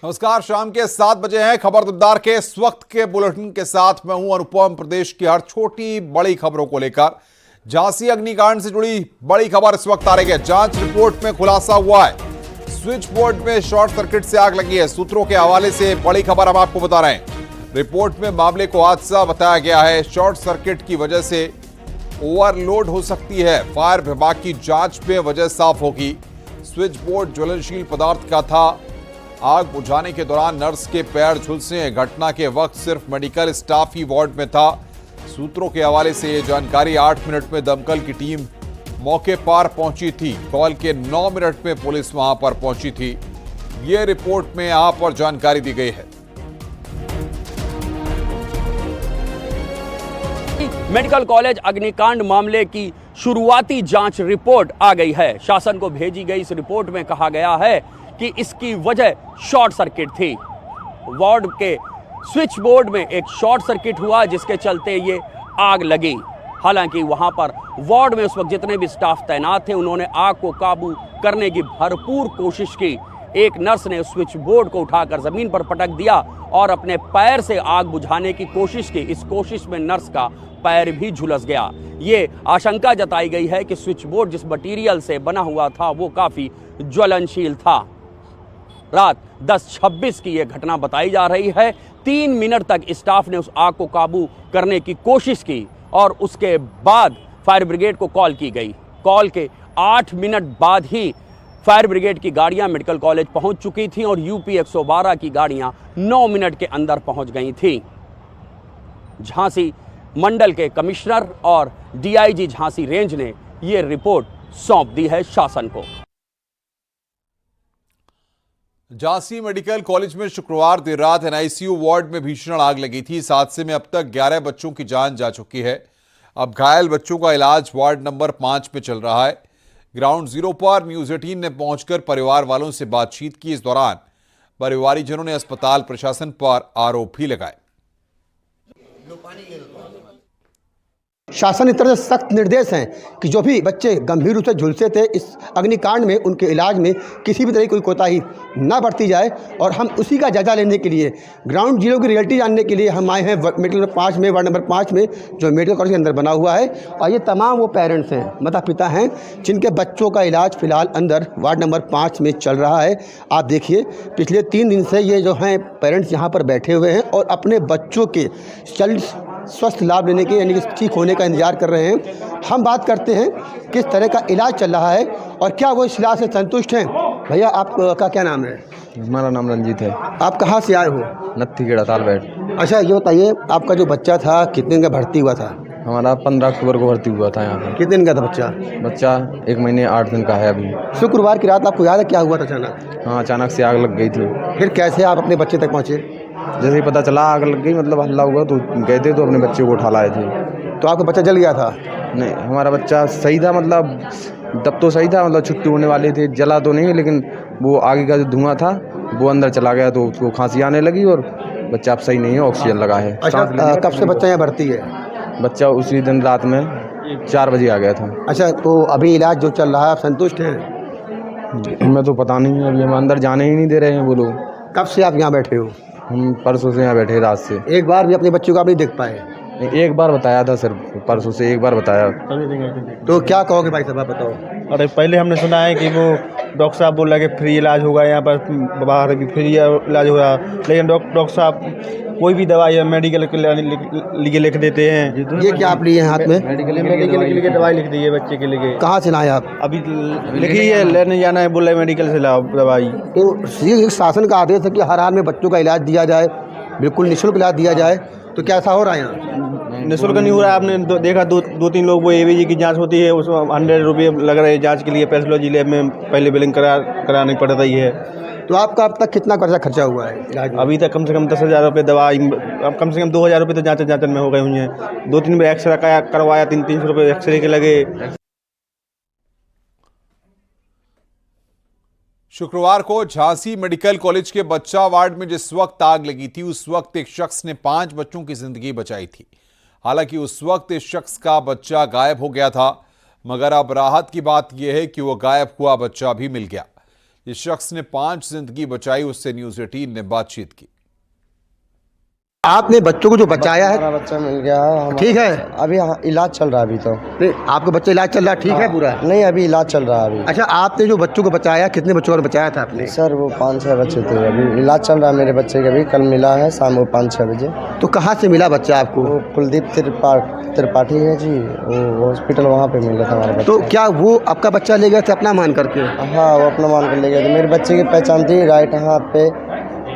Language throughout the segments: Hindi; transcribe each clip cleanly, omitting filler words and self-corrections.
नमस्कार, शाम के 7 बजे हैं। खबरदार के इस वक्त के बुलेटिन के साथ मैं हूं अनुपम। प्रदेश की हर छोटी बड़ी खबरों को लेकर झांसी अग्निकांड से जुड़ी बड़ी खबर इस वक्त आ रही है। जांच रिपोर्ट में खुलासा हुआ है, स्विच बोर्ड में शॉर्ट सर्किट से आग लगी है। सूत्रों के हवाले से बड़ी खबर हम आपको बता रहे हैं। रिपोर्ट में मामले को हादसा बताया गया है। शॉर्ट सर्किट की वजह से ओवरलोड हो सकती है। फायर विभाग की जांच में वजह साफ होगी। स्विच बोर्ड ज्वलनशील पदार्थ का था। आग बुझाने के दौरान नर्स के पैर झुलसे हैं। घटना के वक्त सिर्फ मेडिकल स्टाफ ही वार्ड में था। सूत्रों के हवाले से ये जानकारी 8 मिनट में दमकल की टीम मौके पर पहुंची थी। कॉल के 9 मिनट में पुलिस वहां पर पहुंची थी। ये रिपोर्ट में यहां पर जानकारी दी गई है। मेडिकल कॉलेज अग्निकांड मामले की शुरुआती जांच रिपोर्ट आ गई है। शासन को भेजी गई इस रिपोर्ट में कहा गया है कि इसकी वजह शॉर्ट सर्किट थी। वार्ड के स्विच बोर्ड में एक शॉर्ट सर्किट हुआ जिसके चलते ये आग लगी। हालांकि वहां पर वार्ड में उस वक्त जितने भी स्टाफ तैनात थे उन्होंने आग को काबू करने की भरपूर कोशिश की। एक नर्स ने स्विच बोर्ड को उठाकर जमीन पर पटक दिया और अपने पैर से आग बुझाने की कोशिश की। इस कोशिश में नर्स का पैर भी झुलस गया। ये आशंका जताई गई है कि स्विच बोर्ड जिस मटेरियल से बना हुआ था वो काफी ज्वलनशील था। रात 10:26 की यह घटना बताई जा रही है। 3 मिनट तक स्टाफ ने उस आग को काबू करने की कोशिश की और उसके बाद फायर ब्रिगेड को कॉल की गई। कॉल के 8 मिनट बाद ही फायर ब्रिगेड की गाड़ियां मेडिकल कॉलेज पहुंच चुकी थीं और यूपी 112 की गाड़ियां 9 मिनट के अंदर पहुंच गई थीं। झांसी मंडल के कमिश्नर और डीआईजी झांसी रेंज ने यह रिपोर्ट सौंप दी है शासन को। झांसी मेडिकल कॉलेज में शुक्रवार देर रात एनआईसीयू वार्ड में भीषण आग लगी थी। इस हादसे में अब तक 11 बच्चों की जान जा चुकी है। अब घायल बच्चों का इलाज वार्ड नंबर 5 में चल रहा है। ग्राउंड जीरो पर न्यूज 18 ने पहुंचकर परिवार वालों से बातचीत की। इस दौरान परिवारीजनों ने अस्पताल प्रशासन पर आरोप भी लगाए। शासन की तरफ से सख्त निर्देश हैं कि जो भी बच्चे गंभीर रूप से झुलसे थे इस अग्निकांड में उनके इलाज में किसी भी तरह की कोई कोताही ना बरती जाए। और हम उसी का जायजा लेने के लिए ग्राउंड जीरो की रियलिटी जानने के लिए हम आए हैं मेडिकल नंबर 5 में, वार्ड नंबर 5 में, जो मेडिकल कॉलेज के अंदर बना हुआ है। और ये तमाम वो पेरेंट्स हैं, माता पिता हैं, जिनके बच्चों का इलाज फिलहाल अंदर वार्ड नंबर 5 में चल रहा है। आप देखिए पिछले 3 दिन से ये जो हैं पेरेंट्स यहाँ पर बैठे हुए हैं और अपने बच्चों के स्वस्थ लाभ लेने के यानी कि ठीक होने का इंतजार कर रहे हैं। हम बात करते हैं किस तरह का इलाज चल रहा है और क्या वो इस इलाज से संतुष्ट हैं। भैया आपका क्या नाम है? हमारा नाम रंजीत है। आप कहाँ से आए हो? नत्थी गेड़ा तालबेट। अच्छा ये बताइए आपका जो बच्चा था कितने दिन का भर्ती हुआ था? हमारा 15 अक्टूबर को भर्ती हुआ था यहाँ पर। कितने दिन का था बच्चा? बच्चा 1 महीने 8 दिन का है अभी। शुक्रवार की रात आपको याद है क्या हुआ था अचानक? हाँ, अचानक से आग लग गई थी। फिर कैसे आप अपने बच्चे तक पहुँचे? जैसे ही पता चला आग लग गई, मतलब हल्ला हुआ तो गए थे तो अपने बच्चे को उठा लाए थे। तो आपका बच्चा जल गया था? नहीं, हमारा बच्चा सही था, मतलब तब तो सही था, मतलब छुट्टी होने वाले थे, जला तो नहीं, लेकिन वो आगे का जो धुआं था वो अंदर चला गया तो उसको खांसी आने लगी और बच्चा अब सही नहीं है, ऑक्सीजन लगा है। अच्छा कब से बच्चा यहाँ भर्ती है? बच्चा उसी दिन रात में 4 बजे आ गया था। अच्छा तो अभी इलाज जो चल रहा है आप संतुष्ट हैं? हमें तो पता नहीं है, अभी हम अंदर जाने ही नहीं दे रहे हैं वो लोग। कब से आप यहाँ बैठे हो? हम परसों से यहाँ बैठे, रात से। एक बार भी अपने बच्चों को आप नहीं देख पाए? एक बार बताया था सर, परसों से एक बार बताया। तो क्या कहोगे भाई साहब, आप बताओ। अरे पहले हमने सुना है कि वो डॉक्टर साहब बोल रहे कि फ्री इलाज होगा यहाँ पर, बाहर भी फ्री इलाज हो रहा, लेकिन डॉक्टर साहब कोई भी दवाई मेडिकल के लिए लिख देते हैं। ये क्या आप लिए हैं हाथ में? मेडिकल के लिए दवाई लिख दी है बच्चे के लिए। कहाँ से लाए आप? अभी लिखी है, लेने जाना है, बोल रहे मेडिकल से लाओ दवाई। तो ये शासन का आदेश है कि हर हाल में बच्चों का इलाज दिया जाए, बिल्कुल निःशुल्क इलाज दिया जाए, तो क्या ऐसा हो रहा है यहाँ? निःशुल्क नहीं हो रहा है। आपने देखा 2-3 लोग वो एवीजी की जांच होती है, उसमें 100 रुपये लग रहे हैं जांच के लिए। पैथोलॉजी लैब में पहले बिलिंग करानी पड़ रही है। तो आपका अब तक कितना खर्चा हुआ है इलाज में? अभी तक कम से कम 10,000 रुपये दवाई, अब कम से कम 2,000 रुपये तो जांचन में हो गए हुए हैं। 2-3 बार एक्सरे करवाया, 300 रुपये एक्सरे के लगे। शुक्रवार को झांसी मेडिकल कॉलेज के बच्चा वार्ड में जिस वक्त आग लगी थी उस वक्त एक शख्स ने 5 बच्चों की जिंदगी बचाई थी। हालांकि उस वक्त इस शख्स का बच्चा गायब हो गया था, मगर अब राहत की बात यह है कि वो गायब हुआ बच्चा भी मिल गया। जिस शख्स ने 5 जिंदगी बचाई, उससे न्यूज 18 ने बातचीत की। आपने बच्चों को जो बचाया है, हमारा बच्चा मिल गया है, हमारा ठीक है? अभी इलाज चल रहा है अभी तो। नहीं, आपका बच्चा इलाज चल रहा है, ठीक है पूरा? नहीं, अभी इलाज चल रहा है अभी। अच्छा, आपने जो बच्चों को बचाया, कितने बच्चों को बचाया था आपने? सर वो 5-6 बच्चे थे, अभी इलाज चल रहा है मेरे बच्चे का भी। कल मिला है शाम को 5-6 बजे। तो कहाँ से मिला बच्चा आपको? वो कुलदीप त्रिपाठी है जी, वो हॉस्पिटल वहाँ पे मिला था हमारा बच्चा। तो क्या वो आपका बच्चा ले गए थे अपना मान करके? हाँ, वो अपना मान कर ले गए थे। मेरे बच्चे की पहचान थी, राइट हाथ पे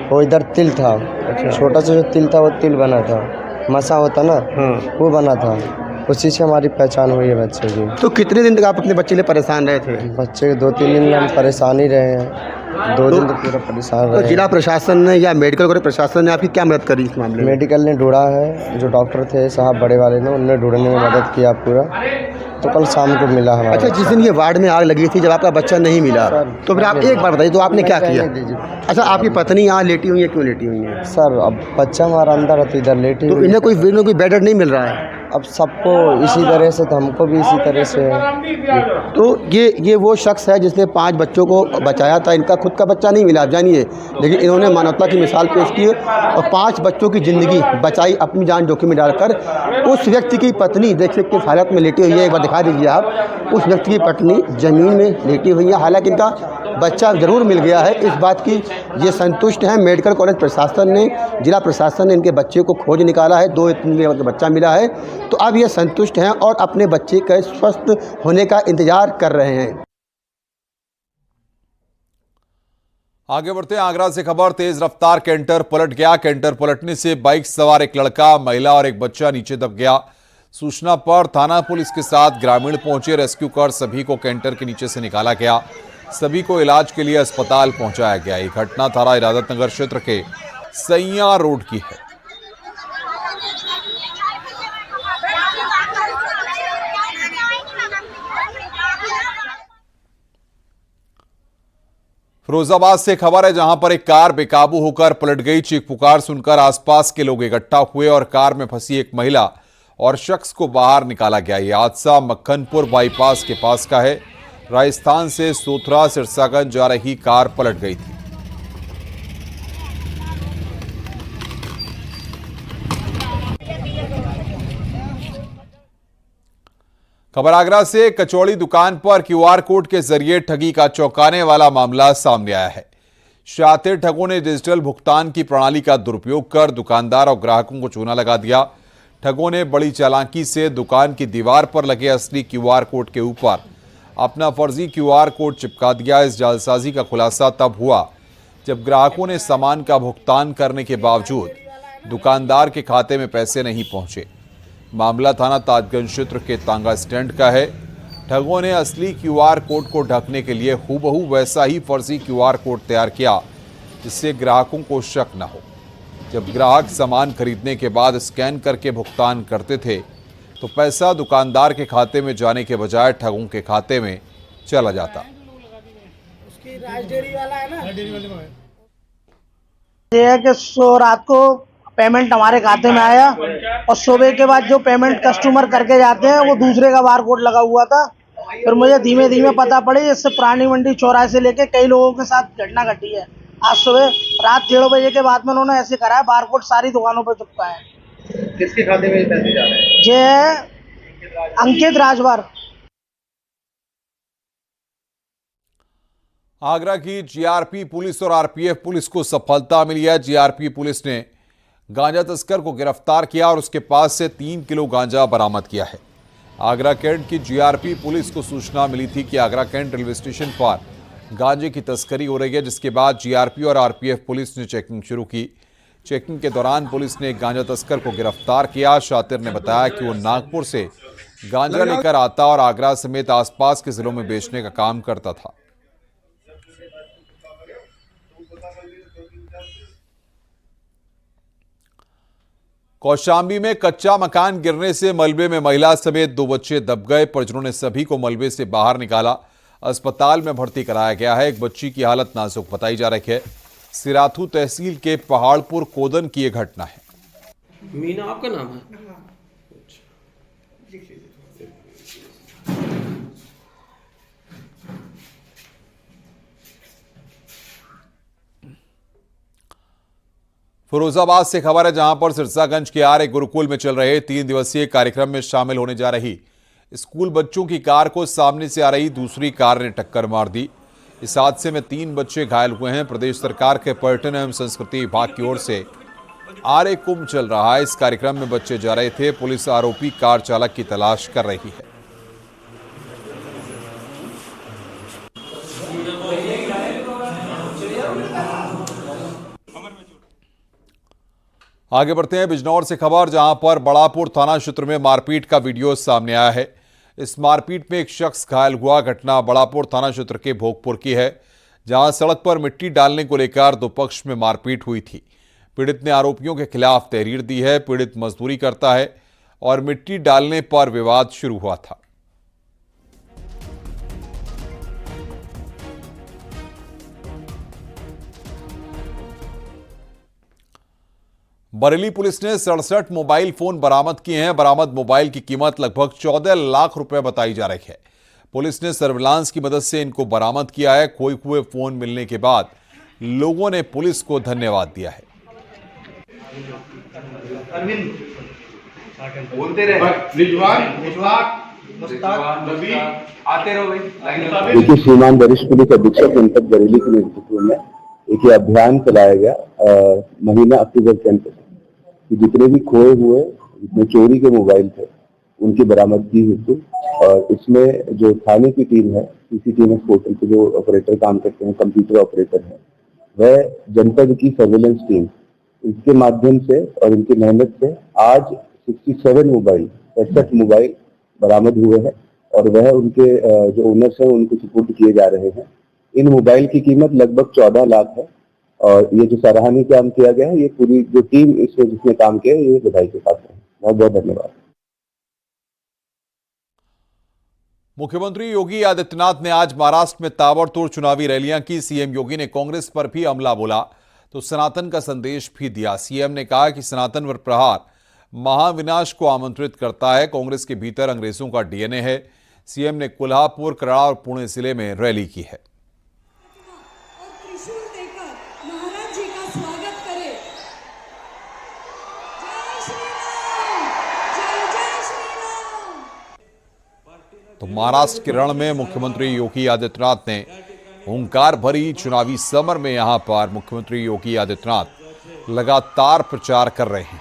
वो इधर तिल था, छोटा सा जो तिल था वो तिल बना था, मसा होता ना, वो बना था। उसी से हमारी पहचान हुई है बच्चे की। तो कितने दिन तक आप अपने बच्चे के लिए परेशान रहे थे? बच्चे के 2-3 दिन हम परेशान ही रहे हैं, 2 दिन तक पूरा परेशान तो रहे। जिला प्रशासन ने या मेडिकल कॉलेज प्रशासन ने आपकी क्या मदद करी इस मामले में? मेडिकल ने ढूंढा है, जो डॉक्टर थे साहब बड़े वाले ने, उनने ढूंढने में मदद किया पूरा। तो कल शाम को मिला हमारा। अच्छा, जिस दिन ये वार्ड में आग लगी थी, जब आपका बच्चा नहीं मिला, तो फिर आप एक बार बताइए, तो आपने क्या किया? अच्छा, आपकी पत्नी यहाँ लेटी हुई है, क्यों लेटी हुई है? सर अब बच्चा हमारा अंदर है तो इधर लेटी तो हुई इन्हें कोई बेड नहीं मिल रहा है? अब सबको इसी तरह से, तो हमको भी इसी तरह से। तो ये वो शख्स है जिसने 5 बच्चों को बचाया था। इनका खुद का बच्चा नहीं मिला, आप जानिए, लेकिन इन्होंने मानवता की मिसाल पेश की और 5 बच्चों की ज़िंदगी बचाई, अपनी जान जोखिम में डालकर। उस व्यक्ति की पत्नी देखिए किस हालत में लेटी हुई है, एक बार दिखा दीजिए आप। उस व्यक्ति की पत्नी ज़मीन में लेटी हुई है, हालांकि इनका बच्चा ज़रूर मिल गया है। इस बात की ये संतुष्ट हैं। मेडिकल कॉलेज प्रशासन ने, जिला प्रशासन ने इनके बच्चे को खोज निकाला है, 2-3 दिन का बच्चा मिला है, तो अब ये संतुष्ट हैं और अपने बच्चे के स्वस्थ होने का इंतजार कर रहे हैं। आगे बढ़ते हैं, आगरा से खबर। तेज रफ्तार कैंटर पलट गया। कैंटर पलटने से बाइक सवार एक लड़का, महिला और एक बच्चा नीचे दब गया। सूचना पर थाना पुलिस के साथ ग्रामीण पहुंचे। रेस्क्यू कर सभी को कैंटर के नीचे से निकाला गया। सभी को इलाज के लिए अस्पताल पहुंचाया गया। ये घटना थाना इरादत नगर क्षेत्र के सैया रोड की है। फिरोजाबाद से खबर है, जहां पर एक कार बेकाबू होकर पलट गई। चीख पुकार सुनकर आसपास के लोग इकट्ठा हुए और कार में फंसी एक महिला और शख्स को बाहर निकाला गया। यह हादसा मक्खनपुर बाईपास के पास का है। राजस्थान से सोथरा सिरसागंज जा रही कार पलट गई थी। खबर आगरा से। कचौड़ी दुकान पर क्यूआर कोड के जरिए ठगी का चौंकाने वाला मामला सामने आया है। शातिर ठगों ने डिजिटल भुगतान की प्रणाली का दुरुपयोग कर दुकानदार और ग्राहकों को चूना लगा दिया। ठगों ने बड़ी चालाकी से दुकान की दीवार पर लगे असली क्यूआर कोड के ऊपर अपना फर्जी क्यूआर कोड चिपका दिया। इस जालसाजी का खुलासा तब हुआ जब ग्राहकों ने सामान का भुगतान करने के बावजूद दुकानदार के खाते में पैसे नहीं पहुंचे। मामला थाना ताजगंज क्षेत्र के तांगा स्टैंड का है। ठगों ने असली क्यूआर कोड को ढकने के लिए हूबहू वैसा ही फर्जी क्यूआर कोड तैयार किया, जिससे ग्राहकों को शक न हो। जब ग्राहक सामान खरीदने के बाद स्कैन करके भुगतान करते थे तो पैसा दुकानदार के खाते में जाने के बजाय ठगों के खाते में चला जाता। ये है कि रात को पेमेंट हमारे खाते में आया और सुबह के बाद जो पेमेंट कस्टमर करके जाते हैं वो दूसरे का बार कोड लगा हुआ था। फिर मुझे धीमे धीमे पता पड़ी, इससे पुरानी मंडी चौराहे से लेके कई लोगों के साथ घटना घटी है। आज सुबह रात 1:30 बजे के बाद में उन्होंने ऐसे करा है, बार कोड सारी दुकानों पर चिपका है। किसके खाते में पैसे जा रहे हैं? ये है अंकित राजभर। आगरा की जीआरपी पुलिस और आरपीएफ पुलिस को सफलता मिली है। जीआरपी पुलिस ने गांजा तस्कर को गिरफ्तार किया और उसके पास से 3 किलो गांजा बरामद किया है। आगरा कैंट की जीआरपी पुलिस को सूचना मिली थी कि आगरा कैंट रेलवे स्टेशन पर गांजे की तस्करी हो रही है, जिसके बाद जीआरपी और आरपीएफ पुलिस ने चेकिंग शुरू की। चेकिंग के दौरान पुलिस ने एक गांजा तस्कर को गिरफ्तार किया। शातिर ने बताया कि वो नागपुर से गांजा लेकर आता और आगरा समेत आसपास के जिलों में बेचने का काम करता था। कौशाम्बी में कच्चा मकान गिरने से मलबे में महिला समेत 2 बच्चे दब गए। परिजनों ने सभी को मलबे से बाहर निकाला, अस्पताल में भर्ती कराया गया है। एक बच्ची की हालत नाजुक बताई जा रही है। सिराथू तहसील के पहाड़पुर कोदन की यह घटना है। मीना आपका नाम है? फिरोजाबाद से खबर है, जहां पर सिरसागंज के आर एक गुरुकुल में चल रहे 3 दिवसीय कार्यक्रम में शामिल होने जा रही स्कूल बच्चों की कार को सामने से आ रही दूसरी कार ने टक्कर मार दी। इस हादसे में 3 बच्चे घायल हुए हैं। प्रदेश सरकार के पर्यटन एवं संस्कृति विभाग की ओर से आर्य कुंभ चल रहा है। इस कार्यक्रम में बच्चे जा रहे थे। पुलिस आरोपी कार चालक की तलाश कर रही है। आगे बढ़ते हैं बिजनौर से खबर, जहां पर बड़ापुर थाना क्षेत्र में मारपीट का वीडियो सामने आया है। इस मारपीट में एक शख्स घायल हुआ। घटना बड़ापुर थाना क्षेत्र के भोगपुर की है, जहां सड़क पर मिट्टी डालने को लेकर 2 पक्ष में मारपीट हुई थी। पीड़ित ने आरोपियों के खिलाफ तहरीर दी है। पीड़ित मजदूरी करता है और मिट्टी डालने पर विवाद शुरू हुआ था। बरेली पुलिस ने 67 मोबाइल फोन बरामद किए हैं। बरामद मोबाइल की कीमत लगभग 14 लाख रुपए बताई जा रही है। पुलिस ने सर्विलांस की मदद से इनको बरामद किया है। खोए हुए फोन मिलने के बाद लोगों ने पुलिस को धन्यवाद दिया है। देखिए, श्रीमान वरिष्ठ पुलिस अधीक्षक जनपद बरेली के नेतृत्व में एक अभियान चलाया गया महीना अक्टूबर के अंत कि जितने भी खोए हुए, जितने चोरी के मोबाइल थे, उनकी बरामदगी हेतु, और इसमें जो थाने की टीम है, सीसीटीवी पोर्टल पे जो ऑपरेटर काम करते हैं, कंप्यूटर ऑपरेटर है, वह जनपद की सर्विलेंस टीम, इसके माध्यम से और इनकी मेहनत से आज 67 मोबाइल बरामद हुए हैं और वह उनके जो ओनर्स हैं उनको सुपुर्द किए जा रहे हैं। इन मोबाइल की कीमत लगभग 14 लाख है और ये जो सराहनीय काम किया गया है, ये पूरी जो टीम इसमें जिसने काम किया है, ये बधाई के पात्र है। बहुत बहुत धन्यवाद। मुख्यमंत्री योगी आदित्यनाथ ने आज महाराष्ट्र में ताबड़तोड़ चुनावी रैलियां की। सीएम योगी ने कांग्रेस पर भी हमला बोला तो सनातन का संदेश भी दिया। सीएम ने कहा कि सनातन पर प्रहार महाविनाश को आमंत्रित करता है। कांग्रेस के भीतर अंग्रेजों का डीएनए है। सीएम ने कोल्हापुर, कराड़ और पुणे जिले में रैली की है। तो महाराष्ट्र के रण में मुख्यमंत्री योगी आदित्यनाथ ने हुंकार भरी चुनावी समर में यहां पर मुख्यमंत्री योगी आदित्यनाथ लगातार प्रचार कर रहे हैं।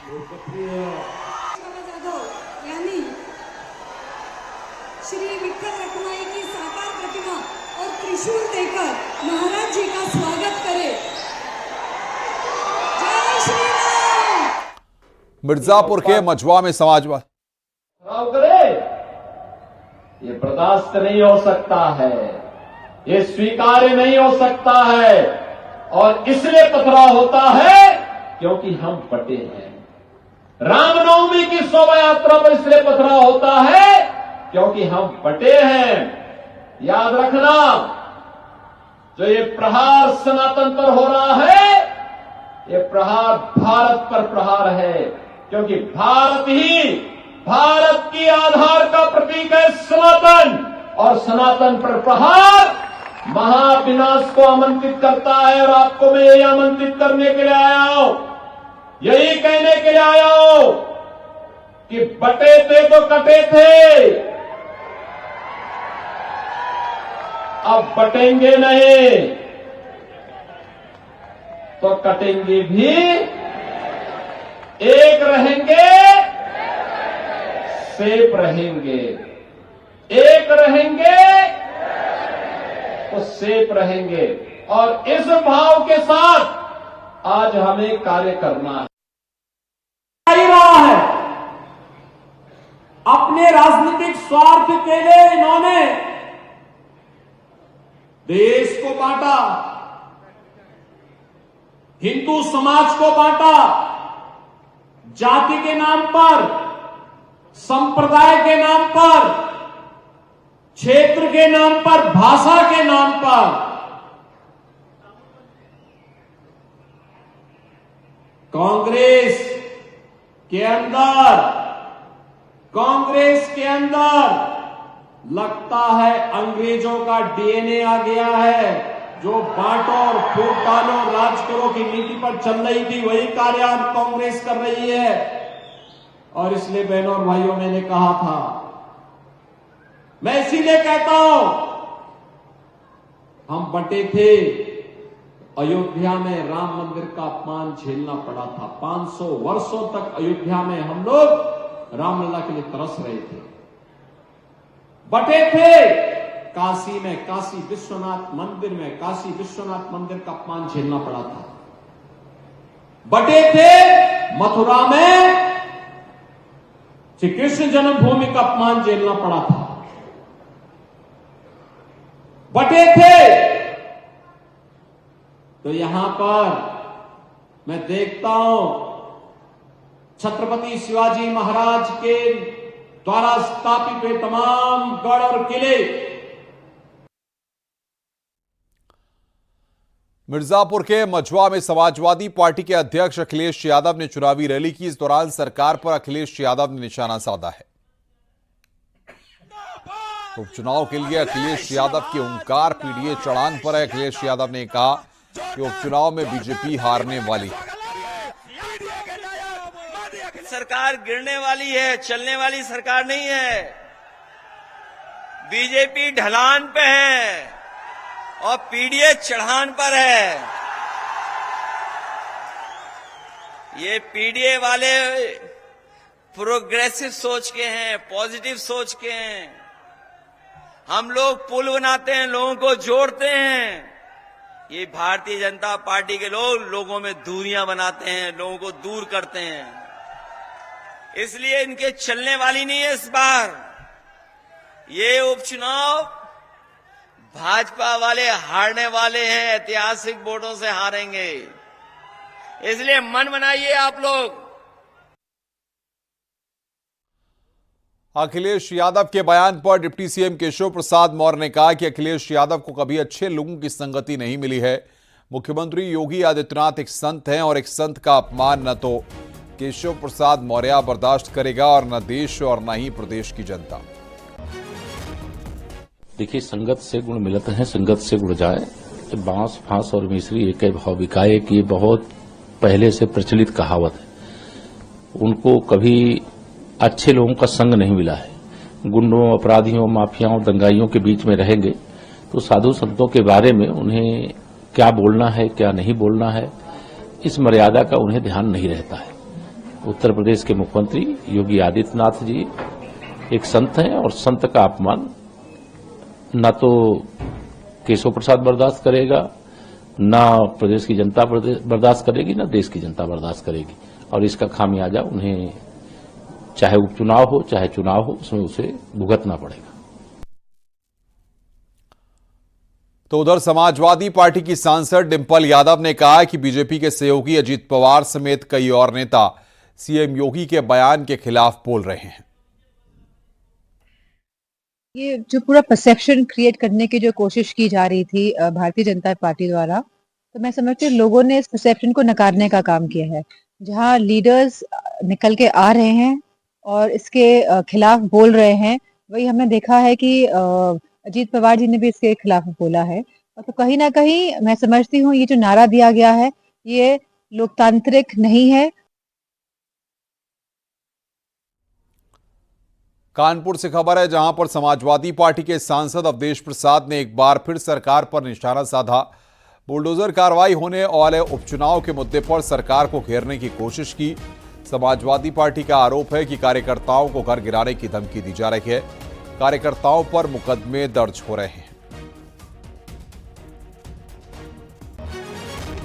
श्री विठ्ठल रखुमाई की साकार प्रतिमा और त्रिशूल देकर महाराज जी का स्वागत करे। जय श्री राम। मिर्जापुर के मझवा में समाजवादी ये बर्दाश्त नहीं हो सकता है, ये स्वीकार्य नहीं हो सकता है, और इसलिए पथराव होता है क्योंकि हम बटे हैं। रामनवमी की शोभा यात्रा पर इसलिए पथराव होता है क्योंकि हम बटे हैं। याद रखना, जो ये प्रहार सनातन पर हो रहा है, ये प्रहार भारत पर प्रहार है, क्योंकि भारत की आधार का प्रतीक है सनातन, और सनातन पर प्रहार महाविनाश को आमंत्रित करता है। और आपको मैं यही आमंत्रित करने के लिए आया हूं, यही कहने के लिए आया हूं कि बटे थे तो कटे थे, अब बटेंगे नहीं तो कटेंगे भी। एक रहेंगे, सेफ रहेंगे, एक रहेंगे तो सेफ रहेंगे, और इस भाव के साथ आज हमें कार्य करना है। रहा है अपने राजनीतिक स्वार्थ के लिए इन्होंने देश को बांटा, हिंदू समाज को बांटा, जाति के नाम पर, संप्रदाय के नाम पर, क्षेत्र के नाम पर, भाषा के नाम पर। कांग्रेस के अंदर लगता है अंग्रेजों का डीएनए आ गया है, जो बांटो और फूट डालो राज करो की नीति पर चल रही थी, वही कार्य आज कांग्रेस कर रही है। और इसलिए बहनों और भाइयों, मैंने कहा था, मैं इसीलिए कहता हूं, हम बटे थे। अयोध्या में राम मंदिर का अपमान झेलना पड़ा था। 500 वर्षों तक अयोध्या में हम लोग रामलला के लिए तरस रहे थे। बटे थे काशी में, काशी विश्वनाथ मंदिर में, काशी विश्वनाथ मंदिर का अपमान झेलना पड़ा था। बटे थे मथुरा में, श्री कृष्ण जन्मभूमि का अपमान झेलना पड़ा था। बटे थे तो यहां पर मैं देखता हूं छत्रपति शिवाजी महाराज के द्वारा स्थापित हुए तमाम गढ़ और किले। मिर्जापुर के मझवा में समाजवादी पार्टी के अध्यक्ष अखिलेश यादव ने चुनावी रैली की। इस दौरान सरकार पर अखिलेश यादव ने निशाना साधा है। उपचुनाव के लिए अखिलेश यादव की हुंकार पीडीए चढ़ान पर है। अखिलेश यादव ने कहा कि उपचुनाव में बीजेपी हारने वाली है। सरकार गिरने वाली है, चलने वाली सरकार नहीं है। बीजेपी ढलान पे है और पीडीए चढ़ान पर है। ये पीडीए वाले प्रोग्रेसिव सोच के हैं, पॉजिटिव सोच के हैं। हम लोग पुल बनाते हैं, लोगों को जोड़ते हैं। ये भारतीय जनता पार्टी के लोग लोगों में दूरियां बनाते हैं, लोगों को दूर करते हैं। इसलिए इनके चलने वाली नहीं है इस बार। ये उपचुनाव भाजपा वाले हारने वाले हैं, ऐतिहासिक वोटों से हारेंगे। इसलिए मन बनाइए आप लोग। अखिलेश यादव के बयान पर डिप्टी सीएम केशव प्रसाद मौर्य ने कहा कि अखिलेश यादव को कभी अच्छे लोगों की संगति नहीं मिली है। मुख्यमंत्री योगी आदित्यनाथ एक संत हैं और एक संत का अपमान न तो केशव प्रसाद मौर्य बर्दाश्त करेगा और न देश और न ही प्रदेश की जनता। देखिए, संगत से गुण मिलते हैं, संगत से गुण जाए। तो बांस फांस और मिश्री एक भाव बिकाए कि ये बहुत पहले से प्रचलित कहावत है। उनको कभी अच्छे लोगों का संग नहीं मिला है। गुंडों, अपराधियों, माफियाओं, दंगाइयों के बीच में रहेंगे तो साधु संतों के बारे में उन्हें क्या बोलना है, क्या नहीं बोलना है, इस मर्यादा का उन्हें ध्यान नहीं रहता है। उत्तर प्रदेश के मुख्यमंत्री योगी आदित्यनाथ जी एक संत हैं और संत का अपमान न तो केशव प्रसाद बर्दाश्त करेगा, न प्रदेश की जनता बर्दाश्त करेगी, न देश की जनता बर्दाश्त करेगी। और इसका खामियाजा उन्हें चाहे उपचुनाव हो चाहे चुनाव हो, उसमें उसे भुगतना पड़ेगा। तो उधर समाजवादी पार्टी की सांसद डिंपल यादव ने कहा कि बीजेपी के सहयोगी अजीत पवार समेत कई और नेता सीएम योगी के बयान के खिलाफ बोल रहे हैं। ये जो पूरा परसेप्शन क्रिएट करने की जो कोशिश की जा रही थी भारतीय जनता पार्टी द्वारा, तो मैं समझती हूँ लोगों ने इस परसेप्शन को नकारने का काम किया है। जहां लीडर्स निकल के आ रहे हैं और इसके खिलाफ बोल रहे हैं, वही हमने देखा है कि अजीत पवार जी ने भी इसके खिलाफ बोला है। तो कहीं ना कहीं मैं समझती हूँ ये जो नारा दिया गया है ये लोकतांत्रिक नहीं है। कानपुर से खबर है, जहां पर समाजवादी पार्टी के सांसद अवधेश प्रसाद ने एक बार फिर सरकार पर निशाना साधा। बुलडोजर कार्रवाई होने वाले उपचुनाव के मुद्दे पर सरकार को घेरने की कोशिश की। समाजवादी पार्टी का आरोप है कि कार्यकर्ताओं को घर गिराने की धमकी दी जा रही है। कार्यकर्ताओं पर मुकदमे दर्ज हो रहे हैं।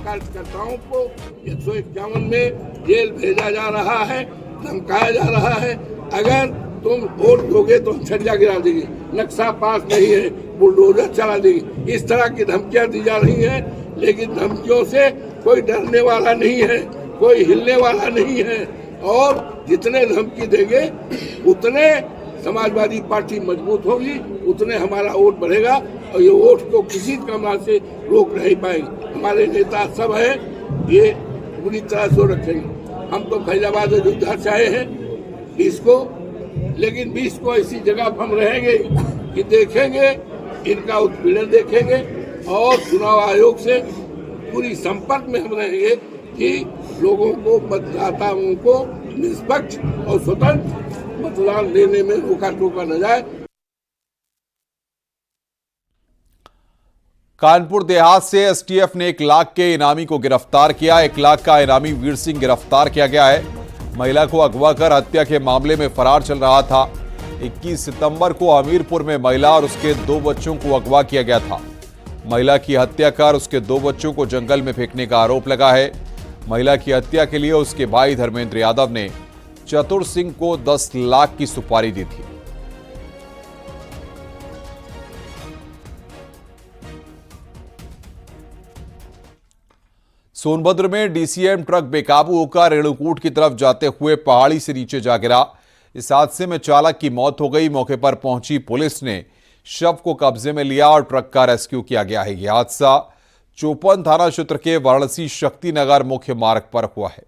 कार्यकर्ताओं को 151 में जेल भेजा जा रहा है, धमकाया जा रहा है। अगर तुम वोट दोगे तो हम छड़िया गिरा देंगे, नक्शा पास नहीं है, बुलडोजर चला देंगे, इस तरह की धमकियां दी जा रही हैं। लेकिन धमकियों से कोई डरने वाला नहीं है, कोई हिलने वाला नहीं है। और जितने धमकी देंगे उतने समाजवादी पार्टी मजबूत होगी, उतने हमारा वोट बढ़ेगा और ये वोट को किसी कमाल से रोक नहीं पाएंगे। हमारे नेता सब हैं, ये पूरी तरह से रखेंगे। हम तो फैजाबाद अयोध्या से आए हैं 20 को, लेकिन 20 को ऐसी जगह पर हम रहेंगे कि देखेंगे, इनका उत्पीड़न देखेंगे और चुनाव आयोग से पूरी संपर्क में हम रहेंगे कि लोगों को, मतदाताओं को निष्पक्ष और स्वतंत्र मतदान देने में रोका टोका न जाए। कानपुर देहात से एसटीएफ ने 1 लाख के इनामी को गिरफ्तार किया। 1 लाख का इनामी वीर सिंह गिरफ्तार किया गया है। महिला को अगवा कर हत्या के मामले में फरार चल रहा था। 21 सितंबर को हमीरपुर में महिला और उसके 2 बच्चों को अगवा किया गया था। महिला की हत्या कर उसके 2 बच्चों को जंगल में फेंकने का आरोप लगा है। महिला की हत्या के लिए उसके भाई धर्मेंद्र यादव ने चतुर सिंह को 10 लाख की सुपारी दी थी। सोनभद्र में डीसीएम ट्रक बेकाबू होकर रेणुकूट की तरफ जाते हुए पहाड़ी से नीचे जा गिरा। इस हादसे में चालक की मौत हो गई। मौके पर पहुंची पुलिस ने शव को कब्जे में लिया और ट्रक का रेस्क्यू किया गया है। यह हादसा चौपन थाना क्षेत्र के वाराणसी शक्तिनगर मुख्य मार्ग पर हुआ है।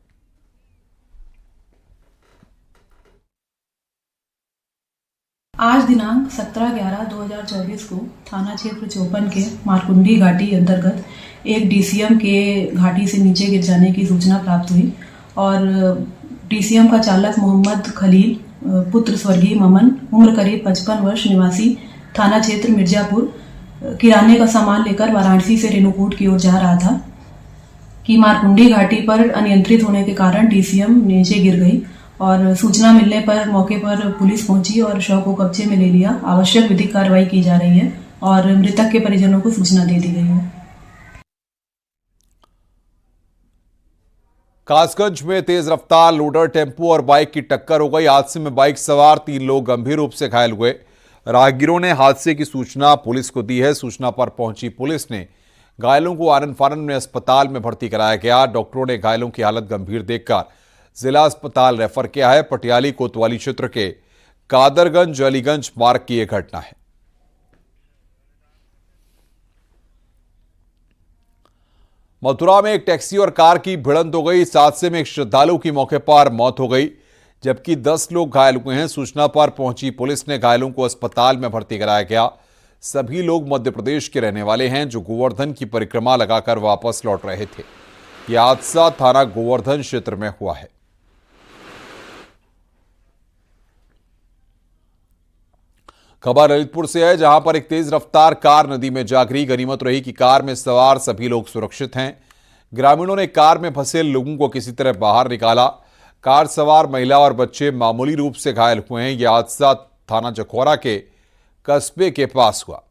आज दिनांक 17/11/2024 को थाना क्षेत्र चौपन के मारकुंडी घाटी अंतर्गत एक डीसीएम के घाटी से नीचे गिर जाने की सूचना प्राप्त हुई और डीसीएम का चालक मोहम्मद खलील पुत्र स्वर्गीय ममन उम्र करीब 55 वर्ष निवासी थाना क्षेत्र मिर्जापुर किराने का सामान लेकर वाराणसी से रेणुकूट की ओर जा रहा था कि मारकुंडी घाटी पर अनियंत्रित होने के कारण डीसीएम नीचे गिर गई और सूचना मिलने पर मौके पर पुलिस पहुंची और शव को कब्जे में ले लिया। आवश्यक विधिक कार्रवाई की जा रही है और मृतक के परिजनों को सूचना दे दी गई है। कासगंज में तेज रफ्तार लोडर टेम्पो और बाइक की टक्कर हो गई। हादसे में बाइक सवार 3 लोग गंभीर रूप से घायल हुए। राहगीरों ने हादसे की सूचना पुलिस को दी है। सूचना पर पहुंची पुलिस ने घायलों को आनंद फानंद में अस्पताल में भर्ती कराया गया। डॉक्टरों ने घायलों की हालत गंभीर देखकर जिला अस्पताल रेफर किया है। पटियाली कोतवाली क्षेत्र के कादरगंज अलीगंज मार्ग की यह घटना है। मथुरा में एक टैक्सी और कार की भिड़ंत हो गई। इस हादसे में एक श्रद्धालु की मौके पर मौत हो गई जबकि 10 लोग घायल हुए हैं। सूचना पर पहुंची पुलिस ने घायलों को अस्पताल में भर्ती कराया गया। सभी लोग मध्य प्रदेश के रहने वाले हैं जो गोवर्धन की परिक्रमा लगाकर वापस लौट रहे थे। यह हादसा थाना गोवर्धन क्षेत्र में हुआ है। खबर ललितपुर से है जहां पर एक तेज रफ्तार कार नदी में जा गिरी। गनीमत रही कि कार में सवार सभी लोग सुरक्षित हैं। ग्रामीणों ने कार में फंसे लोगों को किसी तरह बाहर निकाला। कार सवार महिला और बच्चे मामूली रूप से घायल हुए हैं। यह हादसा थाना जखौरा के कस्बे के पास हुआ।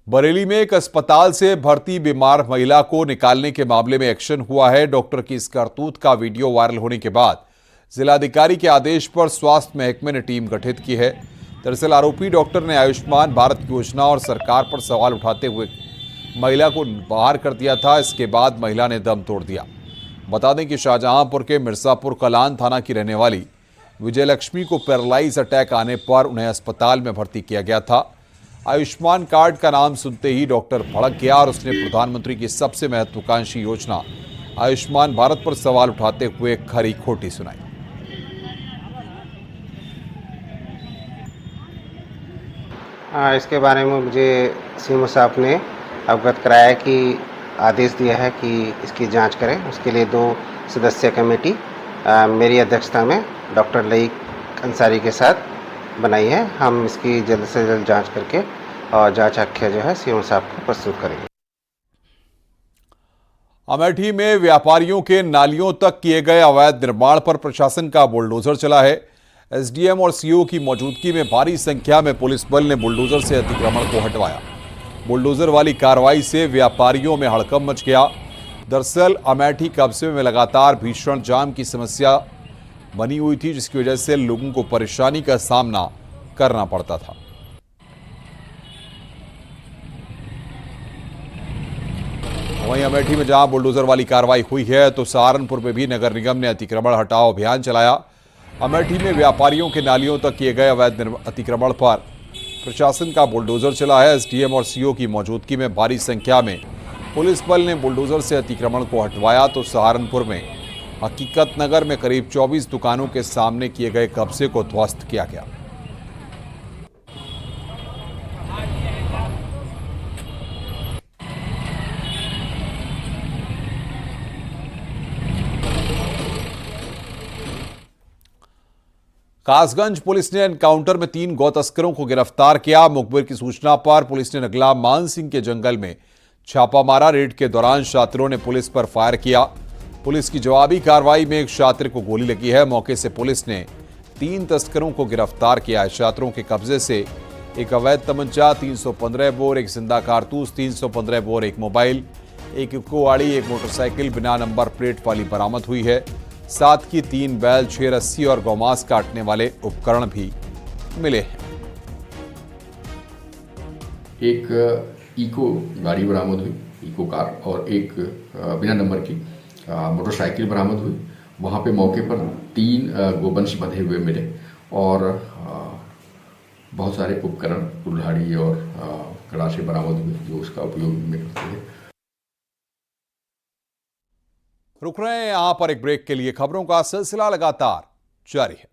बरेली में एक अस्पताल से भर्ती बीमार महिला को निकालने के मामले में एक्शन हुआ है। डॉक्टर की इस करतूत का वीडियो वायरल होने के बाद जिलाधिकारी के आदेश पर स्वास्थ्य महकमे ने टीम गठित की है। दरअसल आरोपी डॉक्टर ने आयुष्मान भारत योजना और सरकार पर सवाल उठाते हुए महिला को बाहर कर दिया था। इसके बाद महिला ने दम तोड़ दिया। बता दें कि शाहजहांपुर के मिर्जापुर कलान थाना की रहने वाली विजयलक्ष्मी को पैरालाइज अटैक आने पर उन्हें अस्पताल में भर्ती किया गया था। आयुष्मान कार्ड का नाम सुनते ही डॉक्टर भड़क गया और उसने प्रधानमंत्री की सबसे महत्वाकांक्षी योजना आयुष्मान भारत पर सवाल उठाते हुए खरी खोटी सुनाई। इसके बारे में मुझे सीएमओ साहब ने अवगत कराया कि आदेश दिया है कि इसकी जांच करें। उसके लिए 2 सदस्यीय कमेटी मेरी अध्यक्षता में डॉक्टर लईक अंसारी के साथ बनाई है। हम इसकी जल्द से जल्द जांच करके और जांच आख्या जो है सीएम साहब को प्रस्तुत करेंगे। अमेठी में व्यापारियों के नालियों तक किए गए अवैध निर्माण पर प्रशासन का बुलडोजर चला है। एसडीएम और सीओ की मौजूदगी में भारी संख्या में पुलिस बल ने बुलडोजर से अतिक्रमण को हटवाया। बुलडोजर वाली कार्रवाई से व्यापारियों में हड़कंप मच गया। दरअसल अमेठी कस्बे में लगातार भीषण जाम की समस्या बनी हुई थी जिसकी वजह से लोगों को परेशानी का सामना करना पड़ता था। वहीं अमेठी में जहां बुलडोजर वाली कार्रवाई हुई है तो सहारनपुर में भी नगर निगम ने अतिक्रमण हटाओ अभियान चलाया। अमेठी में व्यापारियों के नालियों तक किए गए अवैध अतिक्रमण पर प्रशासन का बुलडोजर चला है। एसडीएम और सीओ की मौजूदगी में भारी संख्या में पुलिस बल ने बुलडोजर से अतिक्रमण को हटवाया तो सहारनपुर में हकीकत नगर में करीब 24 दुकानों के सामने किए गए कब्जे को ध्वस्त किया गया। कासगंज पुलिस ने एनकाउंटर में 3 गौ तस्करों को गिरफ्तार किया। मुखबिर की सूचना पर पुलिस ने नगला मान सिंह के जंगल में छापा मारा। रेड के दौरान छात्रों ने पुलिस पर फायर किया। पुलिस की जवाबी कार्रवाई में एक छात्र को गोली लगी है। मौके से पुलिस ने 3 तस्करों को गिरफ्तार किया है। छात्रों के कब्जे से एक अवैध तमंचा, 315 बोर, एक जिंदा कारतूस, 315 बोर, एक मोबाइल, एक इकोवाड़ी, एक मोटरसाइकिल बिना नंबर प्लेट वाली बरामद हुई है। साथ ही 3 बैल, 6 रस्सी और गौमांस काटने वाले उपकरण भी मिले हैं। एक इको गाड़ी बरामद हुई, इको कार, और एक बिना नंबर की मोटरसाइकिल बरामद हुई। वहाँ पे मौके पर 3 गोवंश बंधे हुए मिले और बहुत सारे उपकरण, कुल्हाड़ी और कड़ासे बरामद हुए जो उसका उपयोग में करते हैं। रुक रहे हैं यहां पर एक ब्रेक के लिए। खबरों का सिलसिला लगातार जारी है।